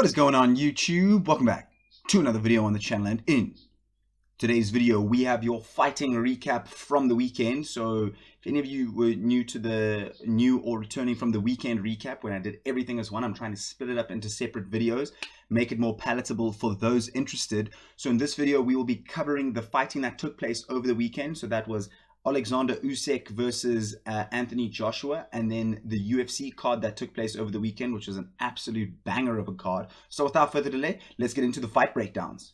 What is going on, YouTube? Welcome back to another video on the channel, and in today's video we have your fighting recap from the weekend. So if any of you were new or returning from the weekend recap when I did everything as one, I'm trying to split it up into separate videos, make it more palatable for those interested. So in this video we will be covering the fighting that took place over the weekend. So that was Alexander Usyk versus Anthony Joshua, and then the UFC card that took place over the weekend, which was an absolute banger of a card. So without further delay, let's get into the fight breakdowns.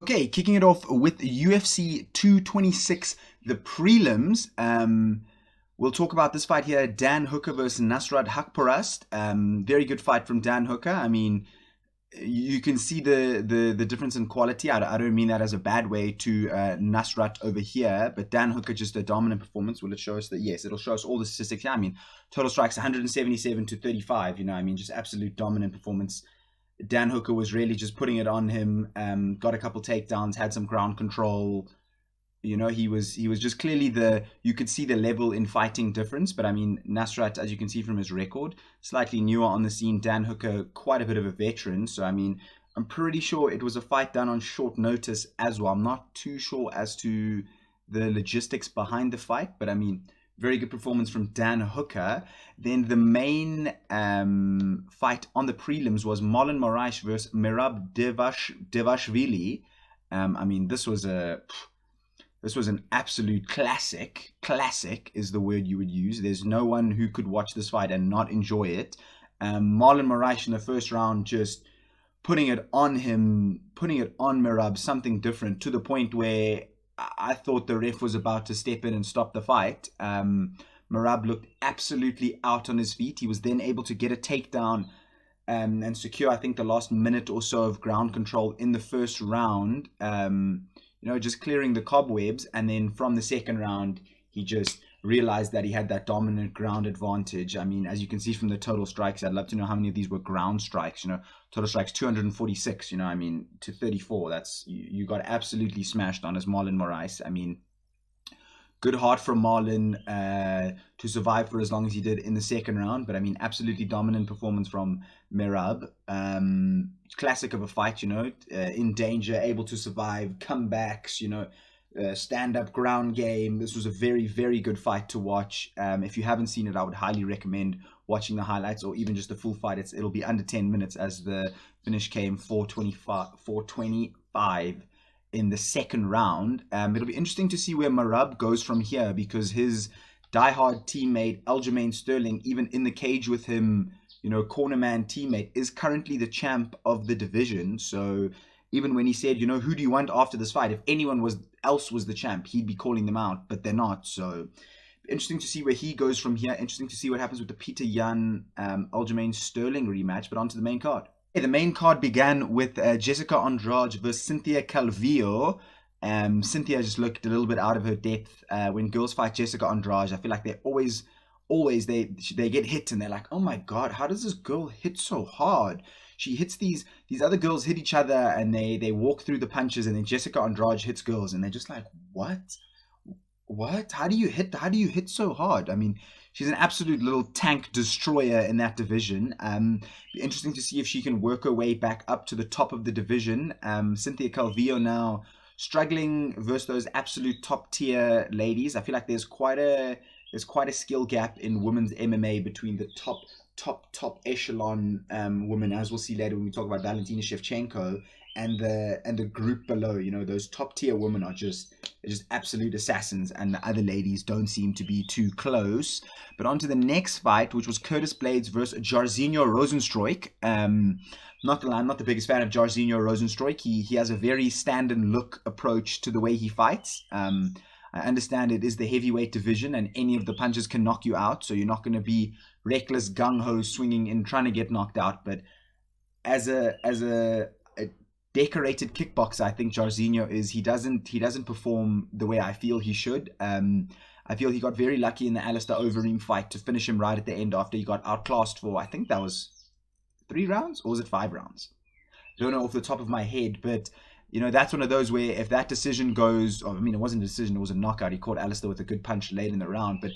Okay, kicking it off with UFC 266, the prelims. We'll talk about this fight here, Dan Hooker versus Nasrat Haqparast. Very good fight from Dan Hooker. I mean, you can see the difference in quality. I don't mean that as a bad way to Nasrat over here, but Dan Hooker, just a dominant performance. Will it show us that? Yes, it'll show us all the statistics. Yeah, I mean, total strikes 177 to 35. You know, I mean, just absolute dominant performance. Dan Hooker was really just putting it on him. Got a couple takedowns, had some ground control. You know, he was just clearly you could see the level in fighting difference. But I mean, Nasrat, as you can see from his record, slightly newer on the scene. Dan Hooker, quite a bit of a veteran. So I mean, I'm pretty sure it was a fight done on short notice as well. I'm not too sure as to the logistics behind the fight, but I mean, very good performance from Dan Hooker. Then the main fight on the prelims was Marlon Moraes versus Merab Dvalishvili. I mean, this was an absolute classic. Classic is the word you would use. There's no one who could watch this fight and not enjoy it. Marlon Moraes in the first round just putting it on him, putting it on Merab, something different, to the point where I thought the ref was about to step in and stop the fight. Merab looked absolutely out on his feet. He was then able to get a takedown and secure, I think, the last minute or so of ground control in the first round. You know, just clearing the cobwebs, and then from the second round, he just realized that he had that dominant ground advantage. I mean, as you can see from the total strikes, I'd love to know how many of these were ground strikes. You know, total strikes 246. You know, I mean, to 34. That's you got absolutely smashed on as Marlon Moraes. I mean, good heart from Marlon to survive for as long as he did in the second round. But I mean, absolutely dominant performance from Merab. Classic of a fight, you know, in danger, able to survive, comebacks, you know, stand-up ground game. This was a very, very good fight to watch. If you haven't seen it, I would highly recommend watching the highlights or even just the full fight. It'll be under 10 minutes as the finish came 4:25 in the second round. It'll be interesting to see where Merab goes from here, because his diehard teammate Aljamain Sterling, even in the cage with him, you know, cornerman teammate, is currently the champ of the division. So even when he said, you know, who do you want after this fight? If anyone else was the champ, he'd be calling them out, but they're not. So interesting to see where he goes from here. Interesting to see what happens with the Peter Yan Aljamain Sterling rematch. But on to the main card. The main card began with Jessica Andrade versus Cynthia Calvillo. Cynthia just looked a little bit out of her depth. When girls fight Jessica Andrade, I feel like they always they get hit and they're like, oh my god, how does this girl hit so hard? She hits these other girls hit each other, and they walk through the punches, and then Jessica Andrade hits girls and they're just like, what how do you hit so hard? I mean, she's an absolute little tank destroyer in that division. Be interesting to see if she can work her way back up to the top of the division. Cynthia Calvillo now struggling versus those absolute top tier ladies. I feel like there's quite a skill gap in women's MMA between the top echelon women, as we'll see later when we talk about Valentina Shevchenko, and the group below. You know, those top tier women are just absolute assassins, and the other ladies don't seem to be too close. But on to the next fight, which was Curtis Blades versus Jairzinho Rozenstruik. Not gonna lie, I'm not the biggest fan of Jairzinho Rozenstruik. He has a very stand and look approach to the way he fights. I understand it is the heavyweight division and any of the punches can knock you out, so you're not going to be reckless gung-ho swinging in trying to get knocked out. But as a decorated kickboxer, I think Jairzinho is, he doesn't perform the way I feel he should. I feel he got very lucky in the Alistair Overeem fight to finish him right at the end after he got outclassed for, I think that was 3 rounds, or was it 5 rounds? Don't know off the top of my head, but that's one of those where if that decision goes, it wasn't a decision, it was a knockout. He caught Alistair with a good punch late in the round. But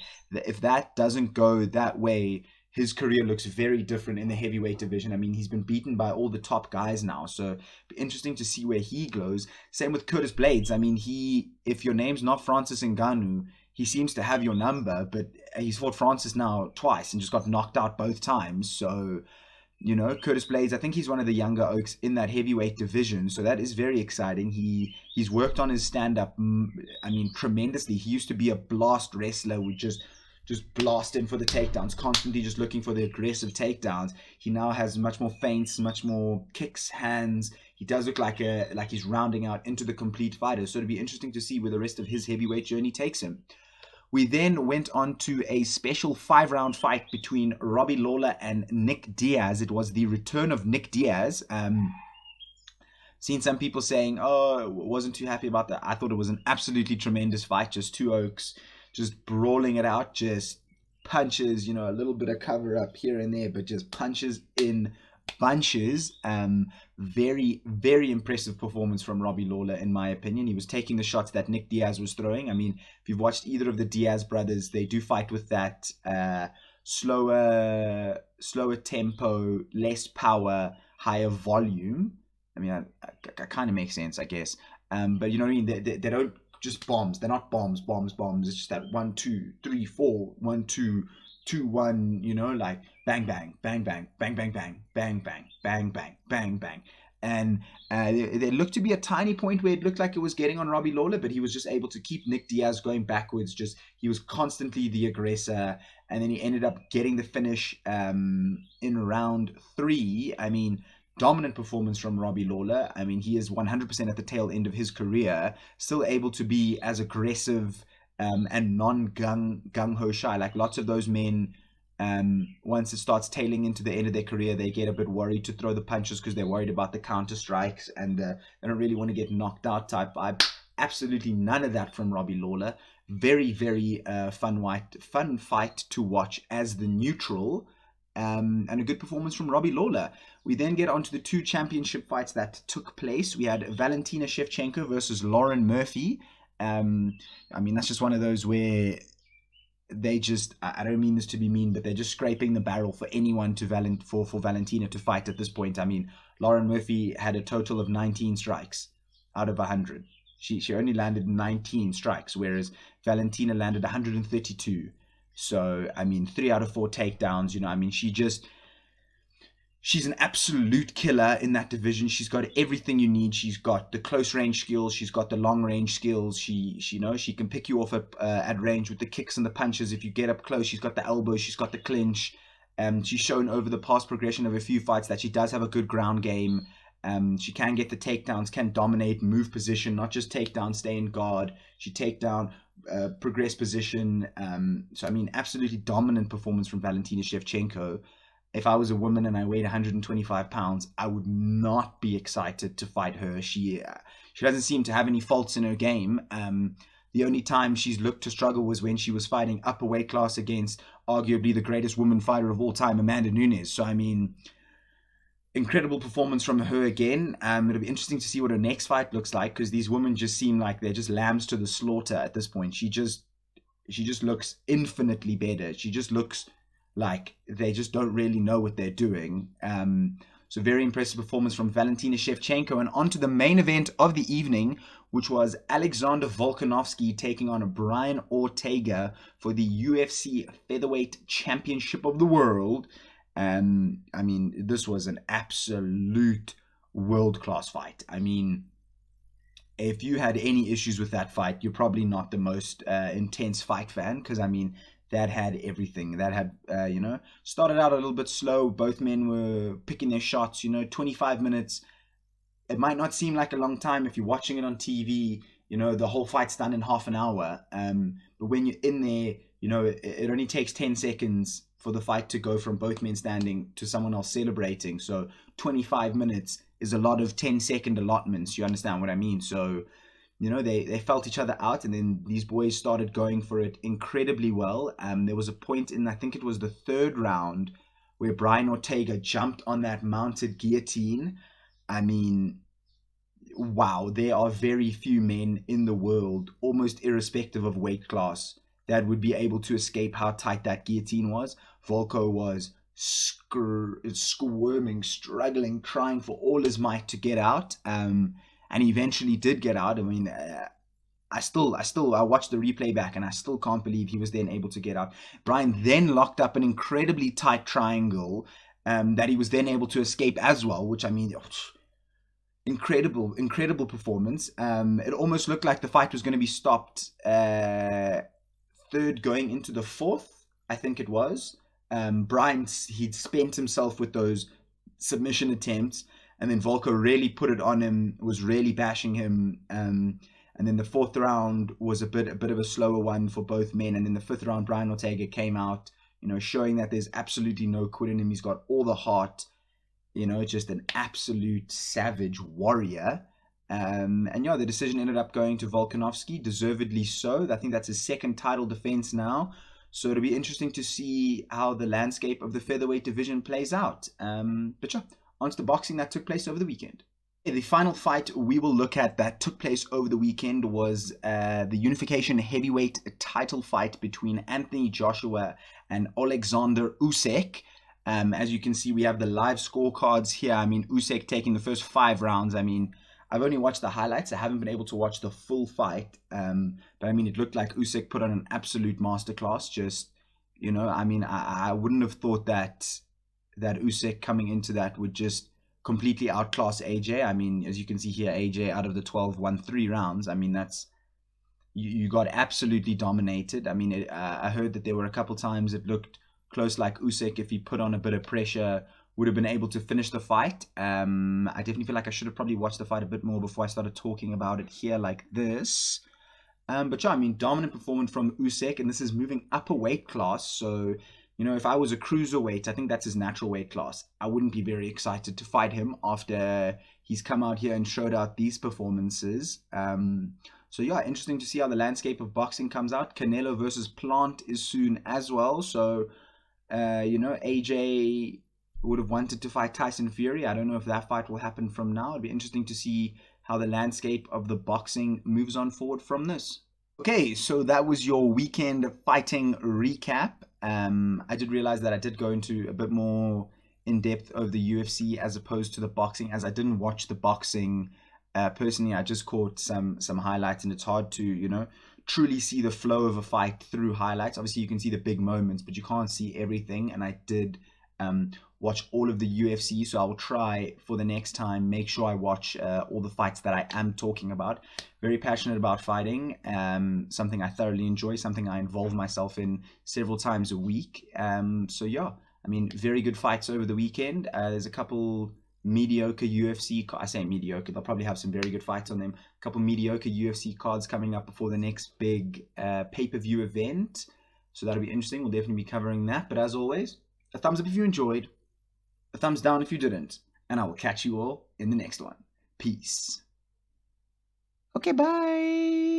if that doesn't go that way, his career looks very different in the heavyweight division. He's been beaten by all the top guys now. So interesting to see where he goes. Same with Curtis Blades. If your name's not Francis Ngannou, he seems to have your number, but he's fought Francis now twice and just got knocked out both times. So, Curtis Blades, I think he's one of the younger oaks in that heavyweight division. So that is very exciting. He's worked on his stand-up, tremendously. He used to be a blast wrestler, would just blast in for the takedowns, constantly just looking for the aggressive takedowns. He now has much more feints, much more kicks, hands. He does look like he's rounding out into the complete fighter. So it'll be interesting to see where the rest of his heavyweight journey takes him. We then went on to a special 5-round fight between Robbie Lawler and Nick Diaz. It was the return of Nick Diaz. Seen some people saying, wasn't too happy about that. I thought it was an absolutely tremendous fight. Just two oaks, just brawling it out, just punches, a little bit of cover up here and there, but just punches in bunches. Very, very impressive performance from Robbie Lawler, in my opinion. He was taking the shots that Nick Diaz was throwing. If you've watched either of the Diaz brothers, they do fight with that slower tempo, less power, higher volume. That kind of makes sense, I guess. But you know what I mean? They don't just bombs. They're not bombs. It's just that 1, 2, 3, 4, 1, 2, 2, 1, like bang, bang, bang, bang, bang, bang, bang, bang, bang, bang, bang, bang, bang. And there looked to be a tiny point where it looked like it was getting on Robbie Lawler, but he was just able to keep Nick Diaz going backwards. He was constantly the aggressor, and then he ended up getting the finish in round 3. Dominant performance from Robbie Lawler. He is 100% at the tail end of his career, still able to be as aggressive and non-gung-ho shy. Like lots of those men, once it starts tailing into the end of their career, they get a bit worried to throw the punches because they're worried about the counter strikes and they don't really want to get knocked out type vibe. Absolutely none of that from Robbie Lawler. Very, very fun fight to watch as the neutral. And a good performance from Robbie Lawler. We then get on to the 2 championship fights that took place. We had Valentina Shevchenko versus Lauren Murphy. That's just one of those where they just, I don't mean this to be mean, but they're just scraping the barrel for anyone for Valentina to fight at this point. Lauren Murphy had a total of 19 strikes out of 100. She only landed 19 strikes, whereas Valentina landed 132. So, 3 out of 4 takedowns, she's an absolute killer in that division. She's got everything you need. She's got the close range skills. She's got the long range skills. She can pick you off at range with the kicks and the punches. If you get up close, she's got the elbows. She's got the clinch. She's shown over the past progression of a few fights that she does have a good ground game. She can get the takedowns, can dominate, move position, not just take down, stay in guard. She take down, progress position. Absolutely dominant performance from Valentina Shevchenko. If I was a woman and I weighed 125 pounds, I would not be excited to fight her. She doesn't seem to have any faults in her game. The only time she's looked to struggle was when she was fighting upper weight class against arguably the greatest woman fighter of all time, Amanda Nunes. So, incredible performance from her again. It'll be interesting to see what her next fight looks like, because these women just seem like they're just lambs to the slaughter at this point. She just looks infinitely better. She just looks like they just don't really know what they're doing. So very impressive performance from Valentina Shevchenko. And on to the main event of the evening, which was Alexander Volkanovski taking on Brian Ortega for the UFC Featherweight Championship of the World. This was an absolute world-class fight. If you had any issues with that fight, you're probably not the most intense fight fan, because that had everything. That had, started out a little bit slow. Both men were picking their shots, 25 minutes. It might not seem like a long time if you're watching it on TV, the whole fight's done in half an hour. But when you're in there, it only takes 10 seconds for the fight to go from both men standing to someone else celebrating. So 25 minutes is a lot of 10-second allotments. You understand what I mean? So, they felt each other out, and then these boys started going for it incredibly well. There was a point in, I think it was the 3rd round, where Brian Ortega jumped on that mounted guillotine. wow, there are very few men in the world, almost irrespective of weight class, that would be able to escape how tight that guillotine was. Volko was squirming, struggling, trying for all his might to get out, and he eventually did get out. I mean, I watched the replay back, and I still can't believe he was then able to get out. Brian then locked up an incredibly tight triangle that he was then able to escape as well, which, I mean, incredible performance. It almost looked like the fight was going to be stopped third going into the fourth, I think it was. Brian, he'd spent himself with those submission attempts, and then Volko really put it on him, was really bashing him. And then the fourth round was a bit of a slower one for both men. And then the fifth round, Brian Ortega came out, showing that there's absolutely no quit in him. He's got all the heart, just an absolute savage warrior. And yeah, the decision ended up going to Volkanovski, deservedly so. I think that's his second title defense now. So it'll be interesting to see how the landscape of the featherweight division plays out. But yeah, on to the boxing that took place over the weekend. The final fight we will look at that took place over the weekend was the unification heavyweight title fight between Anthony Joshua and Alexander Usyk. As you can see, we have the live scorecards here. I mean, Usyk taking the first 5 rounds. I mean, I've only watched the highlights. I haven't been able to watch the full fight. But I mean, it looked like Usyk put on an absolute masterclass. Just, I mean, I wouldn't have thought that Usyk coming into that would just completely outclass AJ. I mean, as you can see here, AJ out of the 12 won 3 rounds. I mean, that's, you got absolutely dominated. I mean, I heard that there were a couple times it looked close, like Usyk, if he put on a bit of pressure, would have been able to finish the fight. I definitely feel like I should have probably watched the fight a bit more before I started talking about it here like this. But yeah, I mean, dominant performance from Usyk, and this is moving up a weight class. So, if I was a cruiserweight, I think that's his natural weight class, I wouldn't be very excited to fight him after he's come out here and showed out these performances. So yeah, interesting to see how the landscape of boxing comes out. Canelo versus Plant is soon as well. So, AJ would have wanted to fight Tyson Fury. I don't know if that fight will happen from now. It'd be interesting to see how the landscape of the boxing moves on forward from this. Okay, so that was your weekend fighting recap. I did realize that I did go into a bit more in depth of the UFC as opposed to the boxing, as I didn't watch the boxing personally. I just caught some highlights, and it's hard to truly see the flow of a fight through highlights. Obviously you can see the big moments, but you can't see everything, and I did watch all of the UFC, so I will try for the next time make sure I watch all the fights that I am talking about. Very passionate about fighting, something I thoroughly enjoy, something I involve myself in several times a week. So yeah, I mean, very good fights over the weekend. There's a couple mediocre UFC, I say mediocre, they'll probably have some very good fights on them. A couple mediocre UFC cards coming up before the next big pay-per-view event, so that'll be interesting. We'll definitely be covering that. But as always, a thumbs up if you enjoyed, a thumbs down if you didn't, and I will catch you all in the next one. Peace. Okay, bye.